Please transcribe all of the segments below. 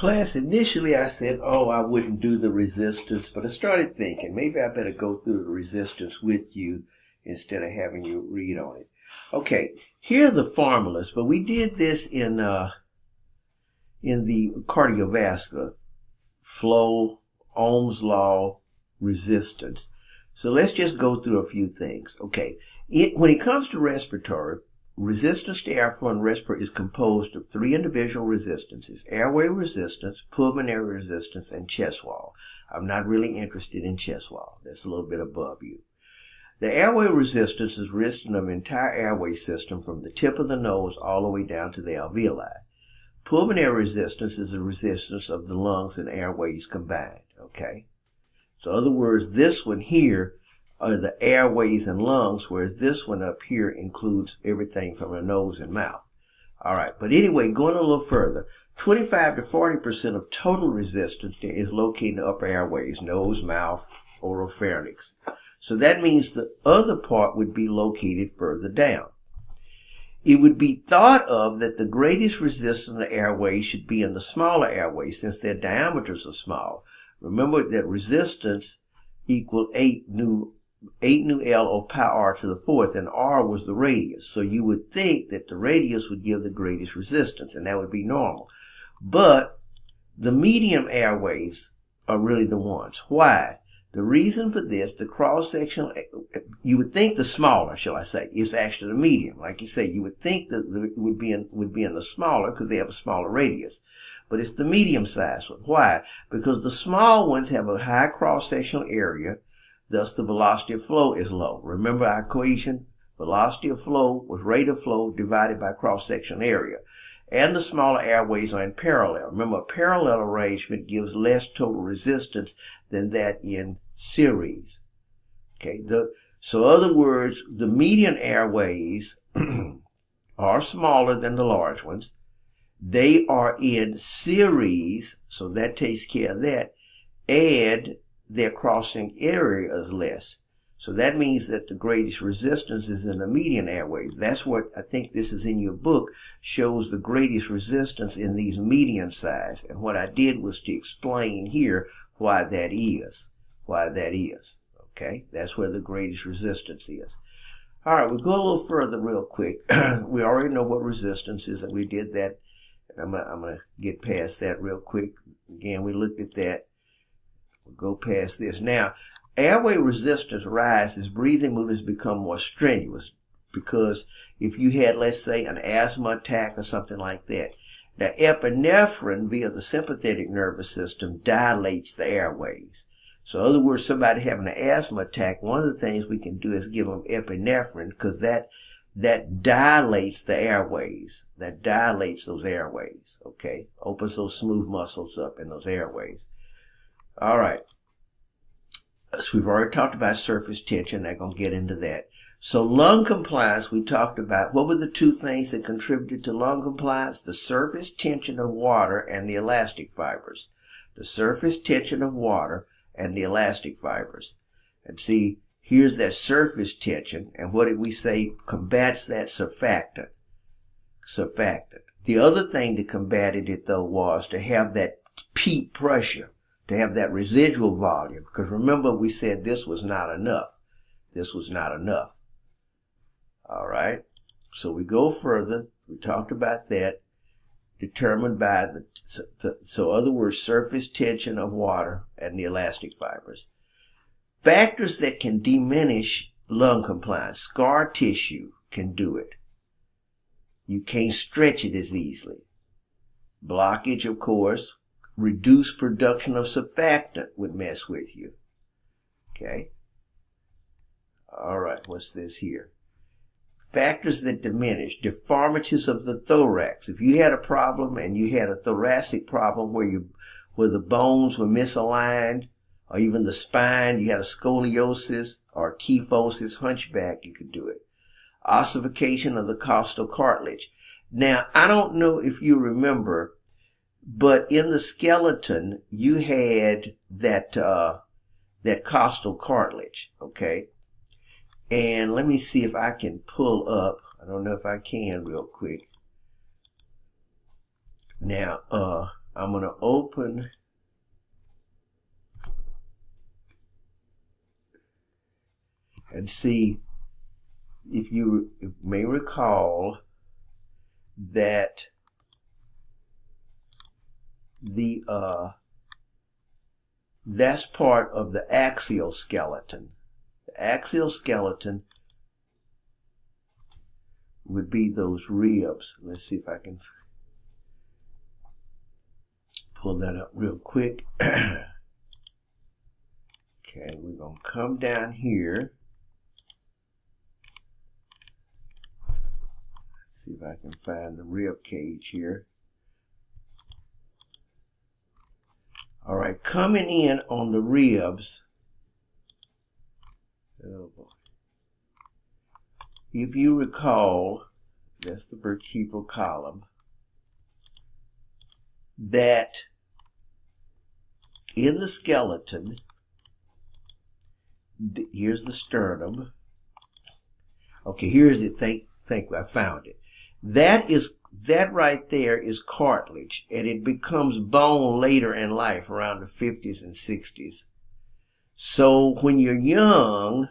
Class, initially I said, oh, I wouldn't do the resistance, but I started thinking maybe I better go through the resistance with you instead of having you read on it. Okay, here are the formulas, but we did this in the cardiovascular: flow, Ohm's law, resistance. So let's just go through a few things. Okay, when it comes to respiratory, resistance to airflow and respiratory is composed of three individual resistances: airway resistance, pulmonary resistance, and chest wall. I'm not really interested in chest wall. That's a little bit above you. The airway resistance is resistant of the entire airway system from the tip of the nose all the way down to the alveoli. Pulmonary resistance is the resistance of the lungs and airways combined. Okay? So in other words, this one here are the airways and lungs, whereas this one up here includes everything from the nose and mouth. All right, but anyway, going a little further, 25 to 40% of total resistance is located in the upper airways: nose, mouth, oropharynx. So that means the other part would be located further down. It would be thought of that the greatest resistance in the airways should be in the smaller airways, since their diameters are small. Remember that resistance equal 8 nu L of pi r to the fourth, and r was the radius. So you would think that the radius would give the greatest resistance, and that would be normal. But the medium airways are really the ones. Why? The reason for this, the cross-sectional, you would think the smaller, shall I say, is actually the medium. Like you say, you would think that it would be in the smaller because they have a smaller radius. But it's the medium-sized one. Why? Because the small ones have a high cross-sectional area, thus the velocity of flow is low. Remember our equation? Velocity of flow was rate of flow divided by cross-sectional area. And the smaller airways are in parallel. Remember, a parallel arrangement gives less total resistance than that in series. Okay, so in other words, the median airways are smaller than the large ones. They are in series, so that takes care of that, and their crossing area is less. So that means that the greatest resistance is in the median airways. That's what I think this is in your book, shows the greatest resistance in these median size. And what I did was to explain here why that is. Okay, that's where the greatest resistance is. All right, we'll go a little further real quick. We already know what resistance is, and we did that. I'm going to get past that real quick. Again, we looked at that. We'll go past this. Now, airway resistance rises as breathing movements become more strenuous, because if you had, let's say, an asthma attack or something like that, the epinephrine via the sympathetic nervous system dilates the airways. So in other words, somebody having an asthma attack, one of the things we can do is give them epinephrine, because that dilates the airways. That dilates those airways, okay? Opens those smooth muscles up in those airways. All right. So we've already talked about surface tension. I'm going to get into that. So lung compliance, we talked about. What were the two things that contributed to lung compliance? The surface tension of water and the elastic fibers. The surface tension of water and the elastic fibers. And see, here's that surface tension. And what did we say combats that? Surfactant. The other thing that combated it, though, was to have that peak pressure, to have that residual volume. Because remember, we said this was not enough. All right. So we go further. We talked about that. Determined by so in other words, surface tension of water and the elastic fibers. Factors that can diminish lung compliance. Scar tissue can do it. You can't stretch it as easily. Blockage, of course. Reduced production of surfactant would mess with you. Okay. All right. What's this here? Factors that diminish. Deformities of the thorax. If you had a problem and you had a thoracic problem where the bones were misaligned, or even the spine, you had a scoliosis or kyphosis, hunchback, you could do it. Ossification of the costal cartilage. Now, I don't know if you remember, but in the skeleton, you had that costal cartilage, okay? And let me see if I can pull up. I don't know if I can real quick. Now, I'm going to open and see if you may recall that that's part of the axial skeleton. The axial skeleton would be those ribs. Let's see if I can pull that up real quick. Okay, we're going to come down here. See if I can find the rib cage here. All right, coming in on the ribs. Oh boy. If you recall, that's the vertebral column, that in the skeleton, here's the sternum. Okay, here's it. Think I found it. That right there is cartilage, and it becomes bone later in life, around the 50s and 60s. So when you're young,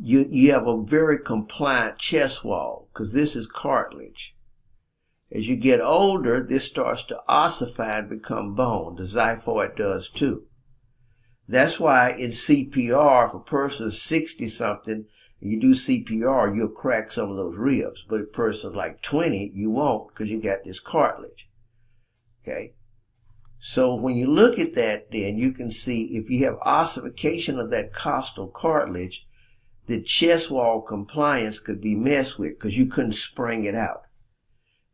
you have a very compliant chest wall, because this is cartilage. As you get older, this starts to ossify and become bone. The xiphoid does too. That's why in CPR, if a person is 60-something, you do CPR, you'll crack some of those ribs. But a person like 20, you won't, because you got this cartilage. Okay? So when you look at that, then you can see if you have ossification of that costal cartilage, the chest wall compliance could be messed with because you couldn't spring it out.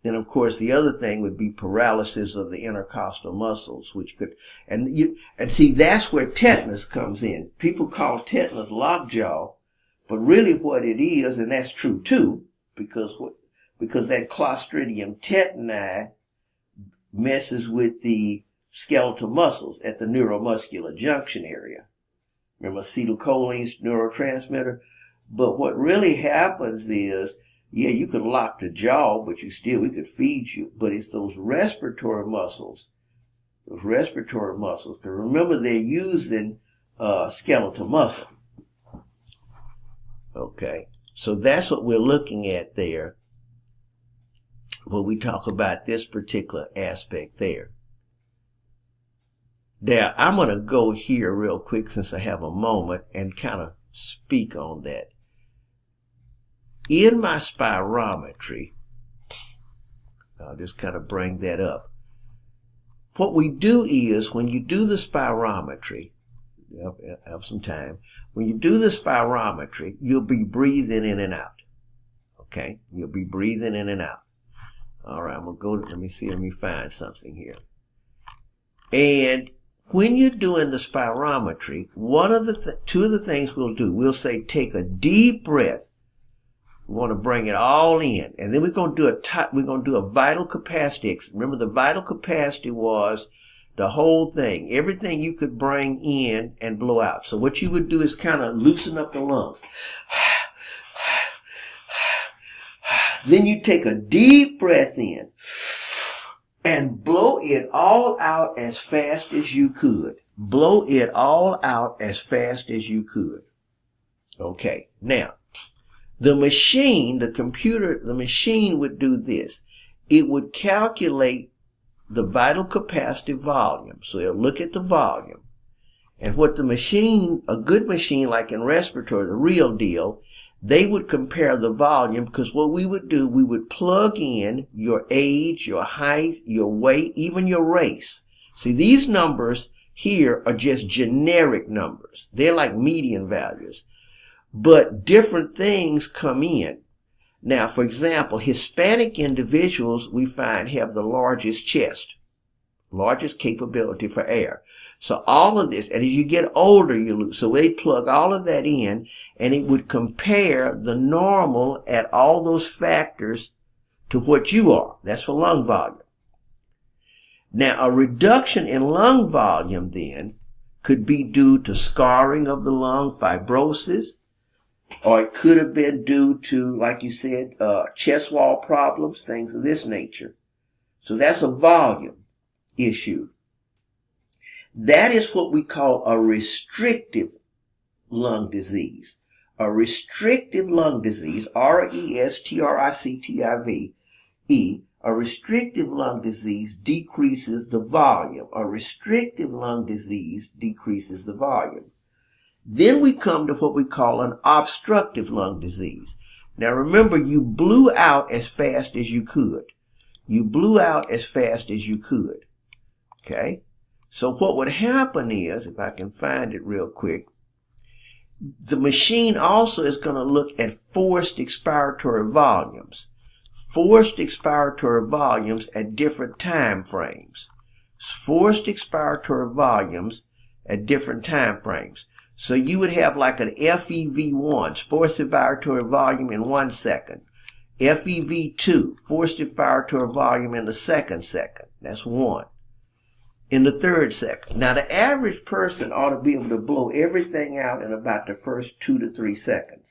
Then, of course, the other thing would be paralysis of the intercostal muscles, which could, and see, that's where tetanus comes in. People call tetanus lockjaw, but really what it is, and that's true too, because that Clostridium tetani messes with the skeletal muscles at the neuromuscular junction area. Remember acetylcholine's neurotransmitter? But what really happens is, yeah, you could lock the jaw, but we could feed you. But it's those respiratory muscles. Those respiratory muscles. Because remember, they're using skeletal muscle. Okay. So that's what we're looking at there when we talk about this particular aspect there. Now, I'm going to go here real quick since I have a moment and kind of speak on that. In my spirometry, I'll just kind of bring that up. What we do is when you do the spirometry, have some time. When you do the spirometry, you'll be breathing in and out. Okay? You'll be breathing in and out. All right, I'm going to go, let me find something here. And when you're doing the spirometry, two of the things we'll do, we'll say take a deep breath. We want to bring it all in, and then we're going to do a vital capacity. Remember, the vital capacity was the whole thing, everything you could bring in and blow out. So what you would do is kind of loosen up the lungs. Then you take a deep breath in and blow it all out as fast as you could. Blow it all out as fast as you could. Okay, now, the machine would do this. It would calculate the vital capacity volume. So it'll look at the volume. And what a good machine like in respiratory, the real deal, they would compare the volume, because what we would do, we would plug in your age, your height, your weight, even your race. See, these numbers here are just generic numbers. They're like median values. But different things come in. Now, for example, Hispanic individuals we find have the largest chest, largest capability for air. So all of this, and as you get older, you lose. So they plug all of that in, and it would compare the normal at all those factors to what you are. That's for lung volume. Now, a reduction in lung volume then could be due to scarring of the lung, fibrosis, or it could have been due to, like you said, chest wall problems, things of this nature. So that's a volume. issue. That is what we call a restrictive lung disease. A restrictive lung disease, R-E-S-T-R-I-C-T-I-V-E, a restrictive lung disease decreases the volume. A restrictive lung disease decreases the volume. Then we come to what we call an obstructive lung disease. Now remember, you blew out as fast as you could. You blew out as fast as you could. Okay? So what would happen is, if I can find it real quick, the machine also is going to look at forced expiratory volumes. Forced expiratory volumes at different time frames. Forced expiratory volumes at different time frames. So you would have like an FEV1, forced expiratory volume in 1 second. FEV2, forced expiratory volume in the second. That's 1. In the 3rd second. Now the average person ought to be able to blow everything out in about the first 2 to 3 seconds.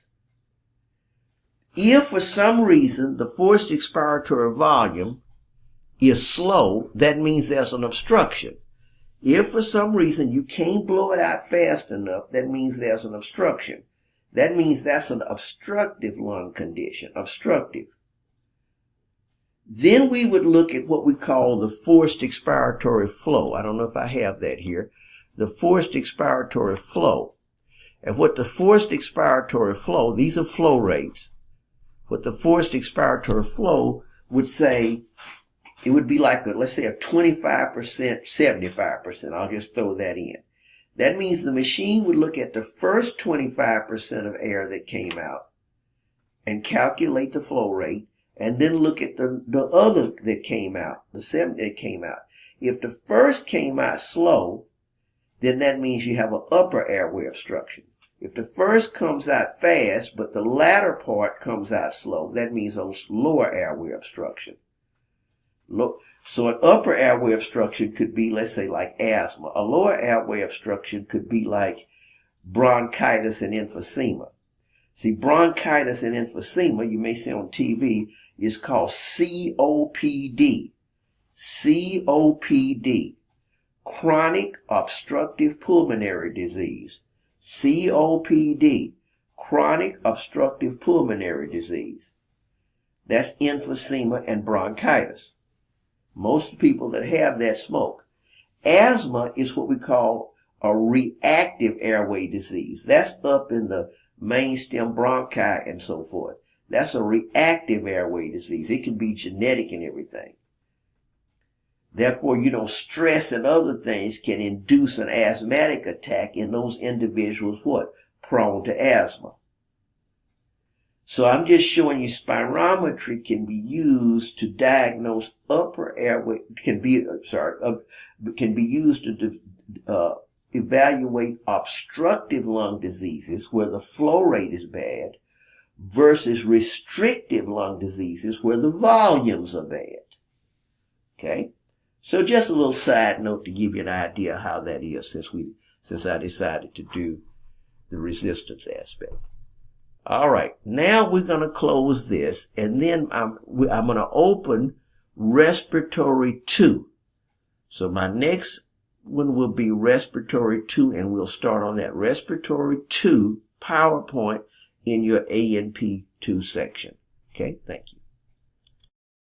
If for some reason the forced expiratory volume is slow, that means there's an obstruction. If for some reason you can't blow it out fast enough, that means there's an obstruction. That means that's an obstructive lung condition. Obstructive. Then we would look at what we call the forced expiratory flow. I don't know if I have that here. The forced expiratory flow. And what the forced expiratory flow, these are flow rates. What the forced expiratory flow would say, it would be like, let's say a 25%, 75%. I'll just throw that in. That means the machine would look at the first 25% of air that came out and calculate the flow rate, and then look at the other that came out, the 7 that came out. If the first came out slow, then that means you have an upper airway obstruction. If the first comes out fast, but the latter part comes out slow, that means a lower airway obstruction. So an upper airway obstruction could be, let's say, like asthma. A lower airway obstruction could be like bronchitis and emphysema. See, bronchitis and emphysema, you may see on TV, is called COPD. COPD. Chronic obstructive pulmonary disease. COPD. Chronic obstructive pulmonary disease. That's emphysema and bronchitis. Most people that have that smoke. Asthma is what we call a reactive airway disease. That's up in the main stem bronchi and so forth. That's a reactive airway disease. It can be genetic and everything. Therefore, stress and other things can induce an asthmatic attack in those individuals prone to asthma. So I'm just showing you spirometry can be used to diagnose upper airway, can be used to evaluate obstructive lung diseases where the flow rate is bad versus restrictive lung diseases where the volumes are bad. Okay? So just a little side note to give you an idea how that is since I decided to do the resistance aspect. All right, now we're going to close this, and then I'm going to open Respiratory 2. So my next one will be Respiratory 2, and we'll start on that Respiratory 2 PowerPoint in your A&P 2 section. Okay, thank you.